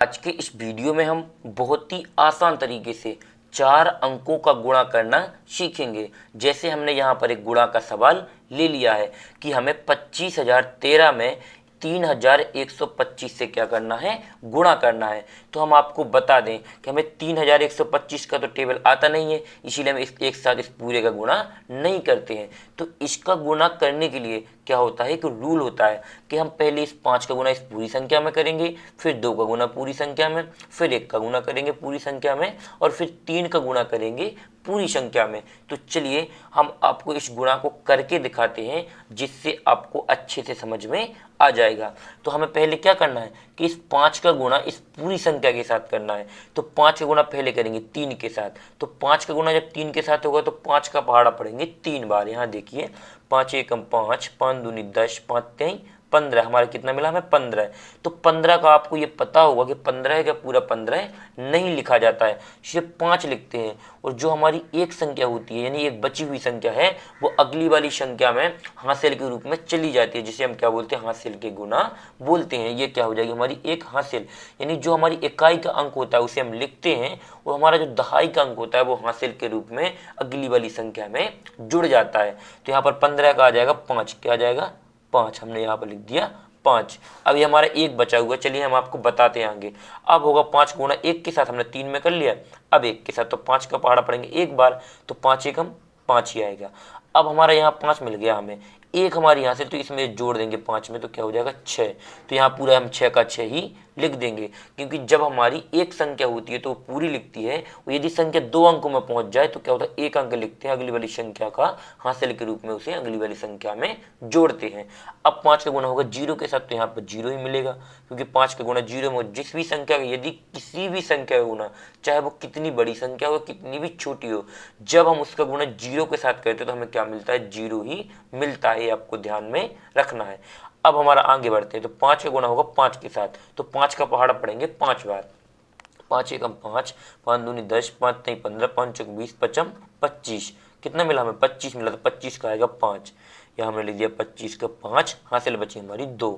आज के इस वीडियो में हम बहुत ही आसान तरीके से 4 अंकों का गुणा करना सीखेंगे। जैसे हमने यहाँ पर एक गुणा का सवाल ले लिया है कि हमें 25,013 में 3,125 से क्या करना है, गुणा करना है। तो हम आपको बता दें कि हमें 3,125 का तो टेबल आता नहीं है, इसीलिए हम एक साथ इस पूरे का गुणा नहीं करते हैं। तो इसका गुणा करने के लिए क्या होता है, कि रूल होता है कि हम पहले इस 5 का गुणा इस पूरी संख्या में करेंगे, फिर 2 का गुणा पूरी संख्या में, फिर 1 का गुणा करेंगे पूरी संख्या में, और फिर 3 का गुणा करेंगे पूरी संख्या में। तो चलिए हम आपको इस गुणा को करके दिखाते हैं, जिससे आपको अच्छे से समझ में आ जाएगा। तो हमें पहले क्या करना है कि इस 5 का गुणा इस पूरी संख्या के साथ करना है। तो 5 का गुणा पहले करेंगे 3 के साथ। तो 5 का गुणा जब 3 के साथ होगा तो 5 का पहाड़ा पड़ेंगे 3 बार। यहाँ देखिए 5 एकम 5, 5 दूनी 10, 5 तेई 15, हमारा कितना मिला, हमें 15। तो 15 का आपको ये पता होगा कि 15 का पूरा 15 नहीं लिखा जाता है, सिर्फ 5 लिखते हैं। और जो हमारी एक संख्या होती है, यानी एक बची हुई संख्या है, वो अगली वाली संख्या में हासिल के रूप में चली जाती है, जिसे हम क्या बोलते हैं, हासिल के गुना बोलते हैं। ये क्या हो जाएगी, हमारी एक हासिल, यानी जो हमारी इकाई का अंक होता है उसे हम लिखते हैं, और हमारा जो दहाई का अंक होता है वो हासिल के रूप में अगली वाली संख्या में जुड़ जाता है। तो यहाँ पर 15 का आ जाएगा 5, क्या आ जाएगा 5, हमने यहाँ पर लिख दिया 5। अब ये हमारा एक बचा हुआ, चलिए हम आपको बताते हैं आगे। अब होगा 5 गुणा 1 के साथ, हमने 3 में कर लिया, अब 1 के साथ, तो 5 का पहाड़ा पड़ेंगे एक बार, तो 5 एकम 5 ही आएगा। अब हमारा यहाँ 5 मिल गया हमें, एक हमारी यहाँ से, तो इसमें जोड़ देंगे 5 में, तो क्या हो जाएगा 6। तो यहाँ पूरा हम 6 का 6 ही लिख देंगे, क्योंकि जब हमारी एक संख्या होती है तो वो पूरी लिखती है, और यदि संख्या 2 अंकों में पहुंच जाए तो क्या होता है, 1 अंक लिखते हैं, अगली वाली संख्या का हासिल के रूप में उसे अगली वाली संख्या में जोड़ते हैं। अब 5 का गुणा होगा 0 के साथ, तो यहाँ पर 0 ही मिलेगा, क्योंकि 5 का गुणा 0 में जिस भी संख्या का, यदि किसी भी संख्या का गुणा, चाहे वो कितनी बड़ी संख्या हो कितनी भी छोटी हो, जब हम उसका गुणा 0 के साथ करते हैं तो हमें क्या मिलता है, 0 ही मिलता है। ये आपको ध्यान में रखना है। अब हमारा आगे बढ़ते हैं, तो 5 का गुणा होगा 5 के साथ, तो 5 का पहाड़ा पड़ेंगे 5 बार। 5 एकम 5, 5 दूनी 10, 5 तेई 15, 5 चौक 20, 5 25, कितना मिला हमें, 25 मिला। तो 25 का आएगा 5, या हमने लिख दिया 25 का 5, हासिल बची हमारी 2।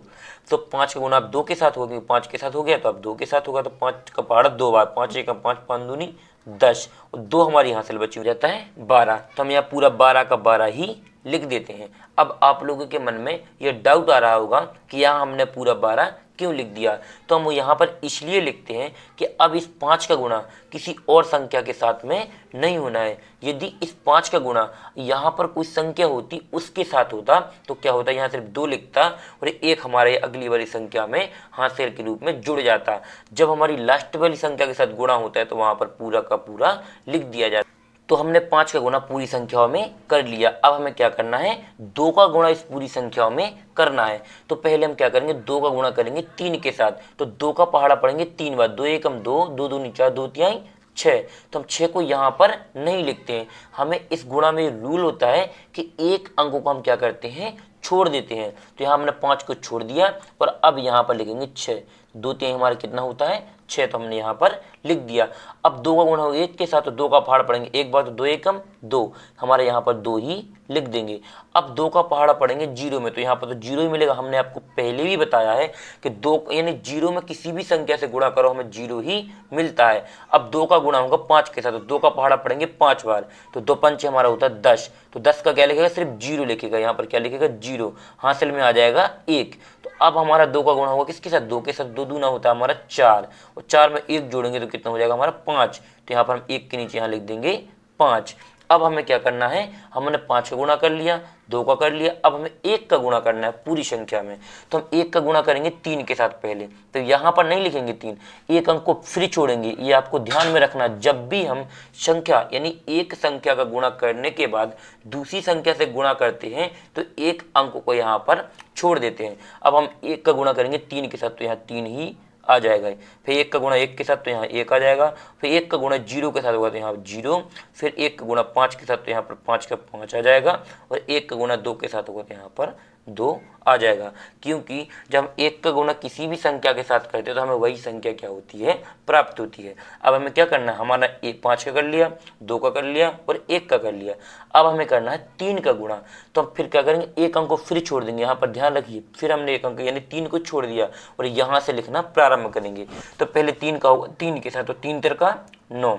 तो 5 का गुणा अब 2 के साथ हो गया, 5 के साथ हो गया तो अब 2 के साथ होगा, तो 5 का पहाड़ा 2 बार, 5 एकम 5, 5 दूनी 10, और 2 हमारी हासिल बची हो जाता है 12। तो हम यहाँ पूरा 12 का 12 ही लिख देते हैं। अब आप लोगों के मन में ये डाउट आ रहा होगा कि यहाँ हमने पूरा 12 क्यों लिख दिया। तो हम यहाँ पर इसलिए लिखते हैं कि अब इस 5 का गुणा किसी और संख्या के साथ में नहीं होना है। यदि इस 5 का गुणा यहाँ पर कोई संख्या होती उसके साथ होता तो क्या होता, यहाँ सिर्फ 2 लिखता और 1 हमारे अगली वाली संख्या में हासिल के रूप में जुड़ जाता। जब हमारी लास्ट वाली संख्या के साथ गुणा होता है तो वहाँ पर पूरा का पूरा लिख दिया जाता। तो हमने 5 का गुणा पूरी संख्याओं में कर लिया। अब हमें क्या करना है, 2 का गुणा इस पूरी संख्याओं में करना है। तो पहले हम क्या करेंगे, 2 का गुणा करेंगे 3 के साथ, तो 2 का पहाड़ा पड़ेंगे 3 बार, 2 एकम 2, 2 दूनी 4, 2 तिहाई 6। तो हम 6 को यहाँ पर नहीं लिखते हैं। हमें इस गुणा में रूल होता है कि एक अंक को हम क्या करते हैं, छोड़ देते हैं। तो यहाँ हमने 5 को छोड़ दिया और अब यहाँ पर लिखेंगे 6, 2 तिहाई हमारा कितना होता है 6, तो हमने यहाँ पर लिख दिया। अब 2 का गुणा होगा 1 के साथ, तो 2 का पहाड़ा पड़ेंगे एक बार, तो 2 एकम 2, हमारे यहाँ पर 2 ही लिख देंगे। अब 2 का पहाड़ा पड़ेंगे 0 में, तो यहाँ पर तो 0 ही मिलेगा। हमने आपको पहले भी बताया है कि 2 यानी 0 में किसी भी संख्या से गुणा करो हमें 0 ही मिलता है। अब 2 का गुणा होगा 5 के साथ, तो 2 का पहाड़ा पड़ेंगे 5 बार, तो 2 पंचे हमारा होता है 10, तो 10 का क्या लिखेगा, सिर्फ 0 लिखेगा, यहाँ पर क्या लिखेगा 0, हासिल में आ जाएगा 1। तो अब हमारा 2 का गुणा होगा किसके साथ, 2 के साथ, 2 दूना होता है हमारा 4, और 4 में 1 जोड़ेंगे तो कितना हो जाएगा हमारा 5, तो यहाँ पर हम 1 के नीचे यहाँ लिख देंगे 5। अब हमें क्या करना है, हमने 5 का गुणा कर लिया, 2 का कर लिया, अब हमें 1 का गुणा करना है पूरी संख्या में। तो हम 1 का गुणा करेंगे 3 के साथ पहले, तो यहाँ पर नहीं लिखेंगे 3, एक अंक को फ्री छोड़ेंगे। ये आपको ध्यान में रखना, जब भी हम संख्या यानी एक संख्या का गुणा करने के बाद दूसरी संख्या से गुणा करते हैं तो एक अंक को यहाँ पर छोड़ देते हैं। अब हम 1 का गुणा करेंगे 3 के साथ, तो यहाँ 3 ही आ जाएगा। फिर 1 का गुणा 1 के साथ, तो यहाँ 1 आ जाएगा। फिर 1 का गुणा 0 के साथ होगा तो यहाँ 0। फिर 1 का गुणा 5 के साथ, तो यहाँ पर 5 का 5 आ जाएगा। और 1 का गुणा 2 के साथ होगा तो यहाँ पर 2 आ जाएगा, क्योंकि जब हम 1 का गुणा किसी भी संख्या के साथ करते हैं तो हमें वही संख्या क्या होती है, प्राप्त होती है। अब हमें क्या करना है, हमारा 5 का कर लिया, 2 का कर लिया और 1 का कर लिया। अब हमें करना है 3 का गुणा, तो हम फिर क्या करेंगे, 1 अंक को फिर छोड़ देंगे। यहाँ पर ध्यान रखिए, फिर हमने 1 अंक यानी 3 को छोड़ दिया और यहाँ से लिखना प्रारंभ करेंगे। तो पहले 3 का होगा 3 के साथ, तो 3 3 का 9,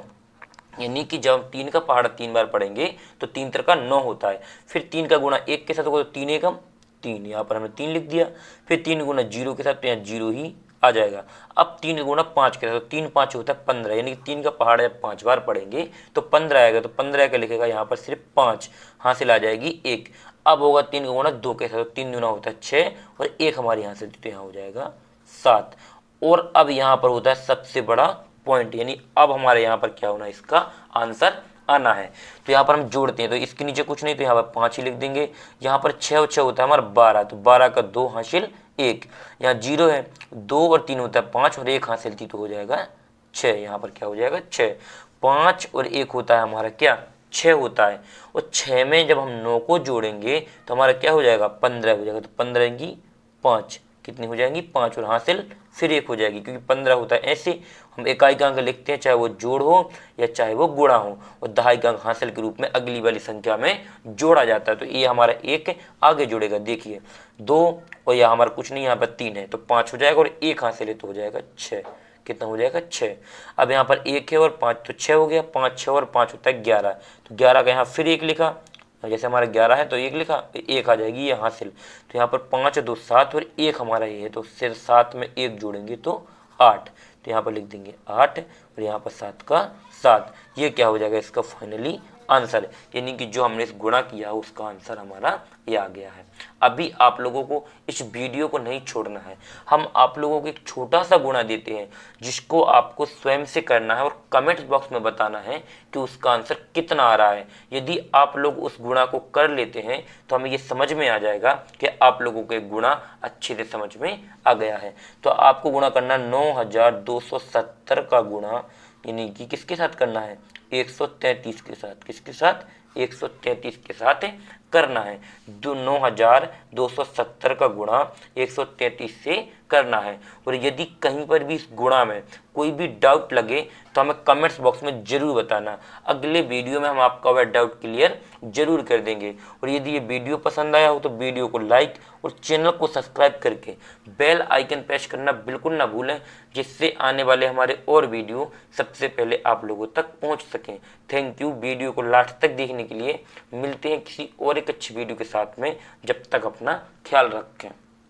यानी कि जब हम 3 का पहाड़ा 3 बार पढ़ेंगे तो 3 3 का 9 होता है। फिर 3 का गुणा 1 के साथ होगा तो 3 एकम 3, यहाँ पर हमने 3 लिख दिया। फिर 3 गुणा 0 के साथ, तो यहाँ 0 ही आ जाएगा। अब 3 गुणा 5 के साथ, तो 3 5 होता है 15, यानी कि 3 का पहाड़ा जब 5 बार पढ़ेंगे तो 15 आएगा। तो 15 का लिखेगा यहाँ पर सिर्फ 5, हासिल आ जाएगी 1। अब होगा 3 गुणा 2 के साथ, तो 3 गुना होता है 6 और 1 हमारे यहाँ से, तो यहाँ हो जाएगा 7। और अब यहाँ पर होता है सबसे बड़ा पॉइंट, यानी अब हमारे यहाँ पर क्या होना है, इसका आंसर आना है। तो यहाँ पर हम जोड़ते हैं, तो इसके नीचे कुछ नहीं, तो यहाँ पर 5 ही लिख देंगे। यहाँ पर 6 और 6 होता है हमारा 12, तो 12 का 2 हासिल 1। यहाँ 0 है, 2 और 3 होता है 5 और 1 हासिल थी, तो हो जाएगा 6। यहाँ पर क्या हो जाएगा 6। 5 और 1 होता है हमारा क्या, 6 होता है। और 6 में जब हम 9 को जोड़ेंगे तो हमारा क्या हो जाएगा, 15 हो जाएगा। तो 15 की 5 कितनी हो जाएंगी, 5 और हासिल फिर 1 हो जाएगी, क्योंकि 15 होता है ऐसे हम इकाई का अंक लिखते हैं, चाहे वो जोड़ हो या चाहे वो गुणा हो, और दहाई का अंक हासिल के रूप में अगली वाली संख्या में जोड़ा जाता है। तो ये हमारा 1 आगे जुड़ेगा, देखिए 2 और यहाँ हमारा कुछ नहीं, यहाँ पर 3 है तो 5 हो जाएगा और 1 हासिल है तो हो जाएगा 6। कितना हो जाएगा 6। अब यहाँ पर 1 है और 5 तो 6 हो गया, 5 6 और 5 होता है 11, तो 11 का यहाँ फिर 1 लिखा, जैसे हमारा 11 है तो 1 लिखा, 1 आ जाएगी ये हासिल। तो यहाँ पर 5 2 7 और 1 हमारा ये है, तो सिर्फ 7 में 1 जोड़ेंगे तो 8, तो यहाँ पर लिख देंगे 8 और यहाँ पर 7 का 7। ये क्या हो जाएगा, इसका फाइनली आंसर, यानी कि जो हमने इस गुणा किया उसका आंसर हमारा ये आ गया है। अभी आप लोगों को इस वीडियो को नहीं छोड़ना है, हम आप लोगों को एक छोटा सा गुणा देते हैं जिसको आपको स्वयं से करना है और कमेंट बॉक्स में बताना है कि उसका आंसर कितना आ रहा है। यदि आप लोग उस गुणा को कर लेते हैं तो हमें ये समझ में आ जाएगा कि आप लोगों को गुणा अच्छे से समझ में आ गया है। तो आपको गुणा करना 9270 का गुणा, यानी कि किसके साथ करना है, 133 के साथ। किसके साथ, 133 के साथ करना है। 9270 का गुणा 133 से करना है। और यदि कहीं पर भी इस गुणा में कोई भी डाउट लगे तो हमें कमेंट्स बॉक्स में जरूर बताना, अगले वीडियो में हम आपका वह डाउट क्लियर जरूर कर देंगे। और यदि ये वीडियो पसंद आया हो तो वीडियो को लाइक और चैनल को सब्सक्राइब करके बेल आइकन प्रेस करना बिल्कुल ना भूलें, जिससे आने वाले हमारे और वीडियो सबसे पहले आप लोगों तक पहुंच सकें। थैंक यू वीडियो को लास्ट तक देखने के लिए। मिलते हैं किसी और एक अच्छी वीडियो के साथ में, जब तक अपना ख्याल रखें।